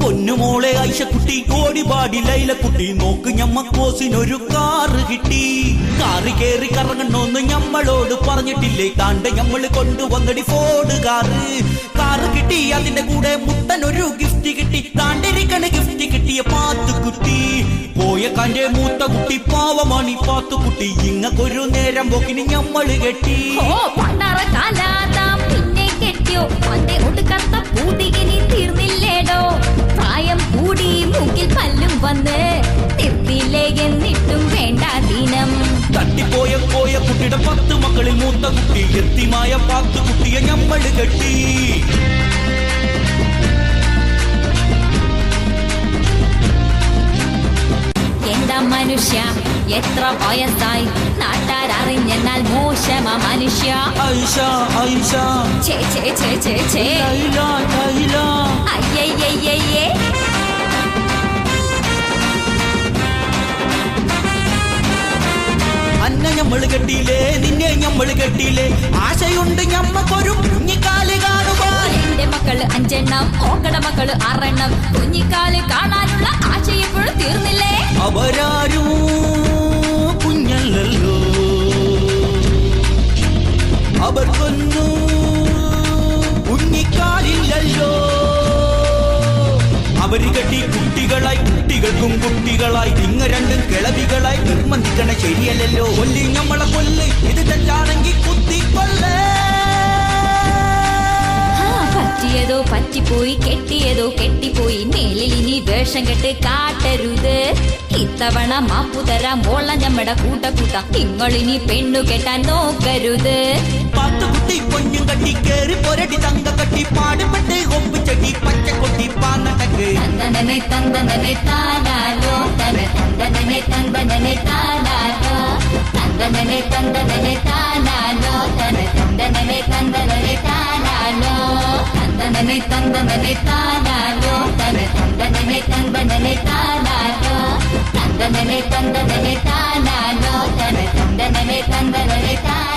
പൊന്നുമോളെ ഐഷക്കുട്ടി ഓടിപാടി ലൈലക്കുട്ടി നോക്ക് ഞമ്മക്കോസിനൊരു കാറ് കിട്ടി. കാറ് കേറി കറങ്ങണോന്ന് ഞമ്മളോട് പറഞ്ഞിട്ടില്ലേ? താണ്ട് ഞമ്മള് കൊണ്ടുവന്നടി ഫോർഡ് കാറ്. കാറ് കിട്ടി, അതിന്റെ കൂടെ മുട്ടനൊരു ഗിഫ്റ്റ് കിട്ടി. താണ്ടിരിക്കണ ഗിഫ്റ്റ് കിട്ടിയ പാത്തുക്കുട്ടി. പോയ കാന്റെ മൂത്ത കുട്ടി പാവമാണി പാത്തുക്കുട്ടി. ഇങ്ങക്കൊരു നേരം പോക്കിന് ഞമ്മള് കെട്ടി. പിന്നെ കെട്ടിയോ അന്റെ ഒടുക്കത്ത പൂതികിനി തീർന്നില്ലേടോ. പ്രായം കൂടി മൂക്കിൽ പല്ലും വന്ന് നിർത്തിയില്ലേ എന്നിട്ടും വേണ്ട ദിനം. തട്ടിപ്പോയ കുട്ടിയുടെ 10 മക്കളിൽ മൂത്ത കുട്ടി. എത്തിമായ പാത്തുക്കുട്ടിയെ ഞമ്മള് കെട്ടി. എന്താ മനുഷ്യ എത്ര വയസ്സായി? നാട്ടാരറിഞ്ഞെന്നാൽ മോശമാ മനുഷ്യ. അയ്യയ്യയ്യേ അന്ന ഞമ്മള് കെട്ടിയില്ലേ, നിന്നെ ഞമ്മള് കെട്ടിയില്ലേ? ആശയുണ്ട് ഞമ്മക്കൊരു കുഞ്ഞിക്കാല് കാണുവാൻ. എന്റെ മക്കള് 5 എണ്ണം, ഓക്കട മക്കള് 6 എണ്ണം. കുഞ്ഞിക്കാല് കാണാനുള്ള ആശ ഇപ്പോഴും തീർന്നില്ലേ? അവരാരും കുഞ്ഞല്ലല്ലോ, അവർക്കൊന്നും കുഞ്ഞിക്കാലില്ലല്ലോ. അവര് കെട്ടി കുട്ടികളായി, കുട്ടികൾക്കും കുട്ടികളായി. ഇങ്ങ രണ്ടും കിളവികളായി നിർബന്ധിക്കണ ശരിയല്ലല്ലോ. കൊല്ലി ഞമ്മളെ കൊല്ല്, ഇത് തെറ്റാണെങ്കിൽ കുത്തിക്കൊല്ലേ. പറ്റിയതോ പറ്റിപ്പോയി, കെട്ടിയതോ കെട്ടിപ്പോയി. മേലിൽ ഇനി വേഷം കെട്ട് കാട്ടരുത്. ഇത്തവണ മാപ്പു തരാം മോള ഞമ്മടെ കൂട്ട. നിങ്ങളിനി പെണ്ണു കെട്ടാൻ നോക്കരുത്. പാത്തുകുട്ടി പൊന്നും കട്ടി കേറി പൊരടി തങ്ക കട്ടി. പാടുപെട്ട് ഒപ്പിച്ചടി പച്ചക്കൊട്ടി പാന്നടക്ക്. തന്തനനെ തന്തനനെ താനാലോ തന തന്തനനെ തന്തനനെ താനാലോ. തന്തനനെ തന്തനനെ താനാലോ തന തന്തനനെ തന്തനനെ താനാലോ. തന്തനനെ തന്തനനെ താനാലോ തന തന്തനനെ തന്തനനെ താനാലോ. തന്തനനെ തന്തനനെ താനാലോ തന തന്തനനെ തന്തനനെ താനാലോ.